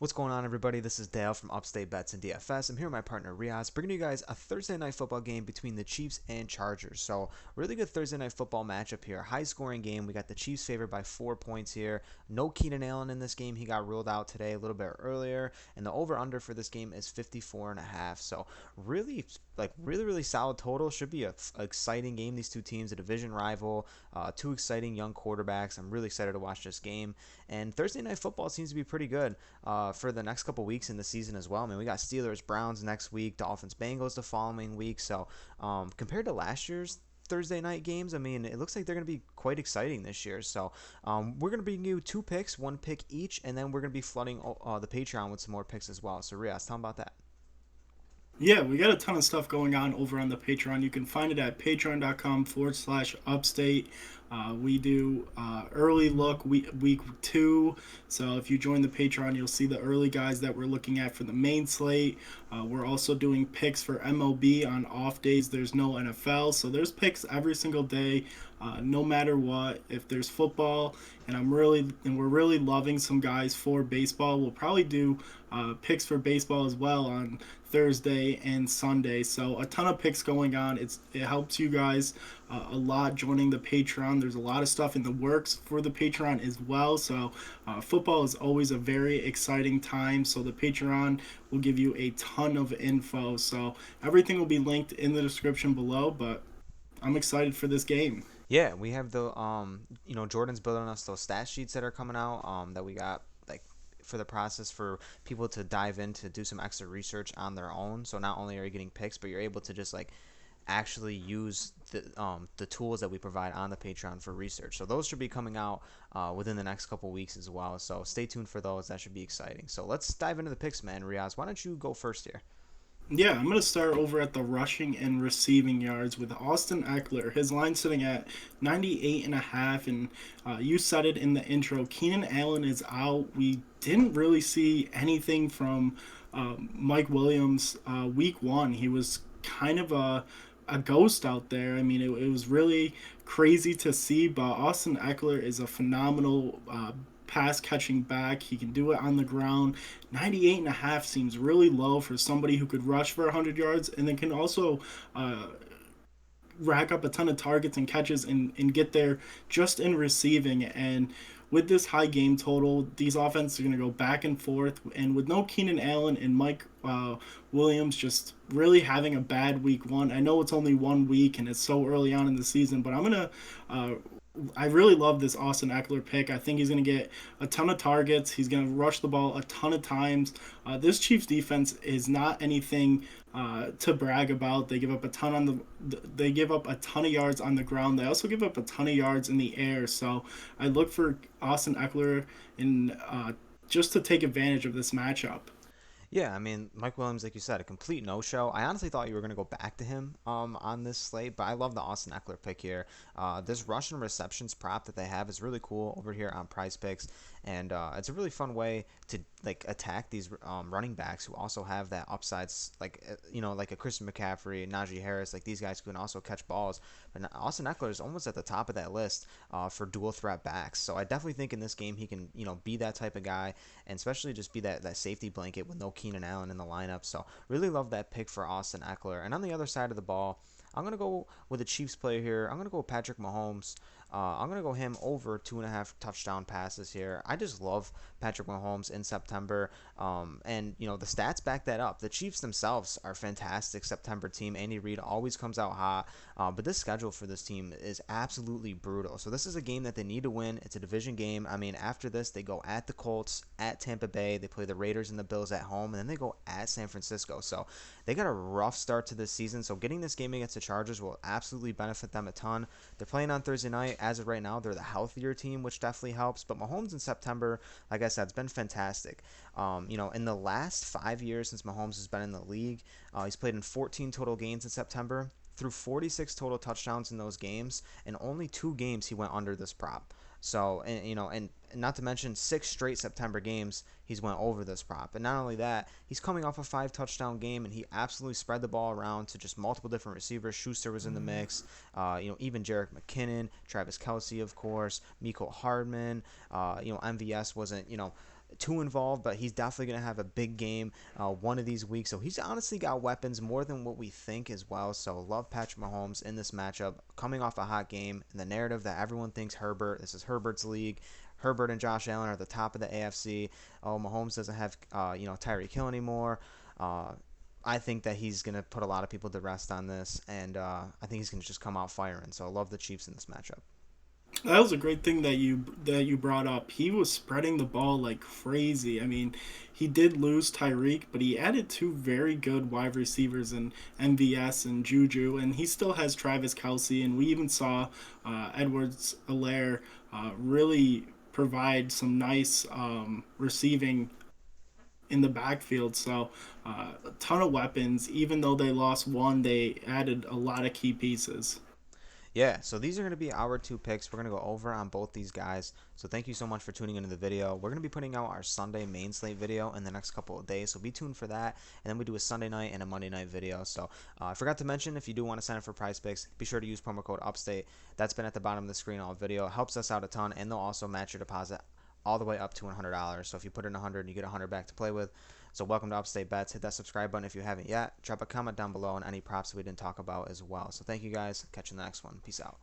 What's going on, everybody? This is Dale from Upstate Bets and DFS. I'm here with my partner Reoz, bringing you guys a Thursday night football game between the Chiefs and Chargers. So, really good Thursday night football matchup here. High scoring game. We got the Chiefs favored by 4 points here. No Keenan Allen in this game. He got ruled out today a little bit earlier. And the over under for this game is 54.5. So, really solid total. Should be a exciting game. These two teams, a division rival, two exciting young quarterbacks. I'm really excited to watch this game. And Thursday night football seems to be pretty good for the next couple weeks in the season as well. I mean, we got Steelers, Browns next week, Dolphins, Bengals the following week. So compared to last year's Thursday night games, I mean, it looks like they're going to be quite exciting this year. So we're going to bring you two picks, one pick each, and then we're going to be flooding the Patreon with some more picks as well. So Riaz, tell them about that. Yeah, we got a ton of stuff going on over on the Patreon. You can find it at patreon.com/upstate. We do early look week 2. So if you join the Patreon, you'll see the early guys that we're looking at for the main slate. We're also doing picks for MLB on off days. There's no NFL. So there's picks every single day, no matter what. If there's football, and we're really loving some guys for baseball. We'll probably do picks for baseball as well on Thursday and Sunday. So a ton of picks going on. It helps you guys a lot joining the Patreon. There's a lot of stuff in the works for the Patreon as well. So football is always a very exciting time. So the Patreon will give you a ton of info. So everything will be linked in the description below. But I'm excited for this game. Yeah, we have the Jordan's building us those stat sheets that are coming out that we got like for the process for people to dive in to do some extra research on their own. So not only are you getting picks, but you're able to just like actually use the tools that we provide on the Patreon for research. So those should be coming out within the next couple weeks as well. So stay tuned for those. That should be exciting. So let's dive into the picks, man. Riaz, why don't you go first here? Yeah, I'm going to start over at the rushing and receiving yards with Austin Eckler. His line sitting at 98.5, and you said it in the intro. Keenan Allen is out. We didn't really see anything from Mike Williams week 1. He was kind of a ghost out there. I mean, it was really crazy to see, but Austin Eckler is a phenomenal pass catching back. He can do it on the ground. 98.5 seems really low for somebody who could rush for 100 yards and then can also rack up a ton of targets and catches and get there just in receiving. And with this high game total, these offenses are going to go back and forth. And with no Keenan Allen and Mike Williams just really having a bad week 1, I know it's only 1 week and it's so early on in the season, but I really love this Austin Eckler pick. I think he's going to get a ton of targets. He's going to rush the ball a ton of times. This Chiefs defense is not anything to brag about. They give up a ton they give up a ton of yards on the ground. They also give up a ton of yards in the air. So I look for Austin Eckler in just to take advantage of this matchup. Yeah, I mean, Mike Williams, like you said, a complete no-show. I honestly thought you were going to go back to him on this slate, but I love the Austin Eckler pick here. This Russian receptions prop that they have is really cool over here on Prize Picks, and it's a really fun way to like attack these running backs who also have that upsides, like a Christian McCaffrey, Najee Harris, like these guys who can also catch balls. But Austin Eckler is almost at the top of that list for dual threat backs. So I definitely think in this game he can be that type of guy, and especially just be that safety blanket with no Keenan Allen in the lineup. So really love that pick for Austin Eckler. And on the other side of the ball, I'm going to go with a Chiefs player here. I'm going to go with Patrick Mahomes. I'm going to go him over 2.5 touchdown passes here. I just love Patrick Mahomes in September. And the stats back that up. The Chiefs themselves are a fantastic September team. Andy Reid always comes out hot. But this schedule for this team is absolutely brutal. So this is a game that they need to win. It's a division game. I mean, after this, they go at the Colts, at Tampa Bay. They play the Raiders and the Bills at home. And then they go at San Francisco. So they got a rough start to this season. So getting this game against the Chargers will absolutely benefit them a ton. They're playing on Thursday night. As of right now, they're the healthier team, which definitely helps. But Mahomes in September, like I said, it's been fantastic. In the last 5 years since Mahomes has been in the league, he's played in 14 total games in September, threw 46 total touchdowns in those games, and only 2 games he went under this prop. So, and not to mention 6 straight September games he's went over this prop. And not only that, he's coming off a 5 touchdown game, and he absolutely spread the ball around to just multiple different receivers. Schuster was in the mix, even Jerick McKinnon, Travis Kelce, of course, Miko Hardman, MVS wasn't, too involved, but he's definitely going to have a big game one of these weeks. So he's honestly got weapons more than what we think as well. So love Patrick Mahomes in this matchup, coming off a hot game, and the narrative that everyone thinks Herbert, this is Herbert's league. Herbert and Josh Allen are at the top of the AFC. Oh, Mahomes doesn't have Tyreek Hill anymore. I think that he's going to put a lot of people to rest on this, and I think he's going to just come out firing. So I love the Chiefs in this matchup. That was a great thing that you brought up. He was spreading the ball like crazy. I mean, he did lose Tyreek, but he added two very good wide receivers in MVS and Juju, and he still has Travis Kelsey, and we even saw Edwards-Helaire really provide some nice receiving in the backfield. So a ton of weapons. Even though they lost one, they added a lot of key pieces. Yeah, so these are going to be our two picks. We're going to go over on both these guys. So thank you so much for tuning into the video. We're going to be putting out our Sunday main slate video in the next couple of days, so be tuned for that. And then we do a Sunday night and a Monday night video. So I forgot to mention, if you do want to sign up for Prize Picks, be sure to use promo code UPSTATE. That's been at the bottom of the screen all video. It helps us out a ton, and they'll also match your deposit all the way up to $100. So if you put in 100, you get 100 back to play with. So welcome to Upstate Bets. Hit that subscribe button if you haven't yet. Drop a comment down below on any props we didn't talk about as well. So thank you guys. Catch you in the next one. Peace out.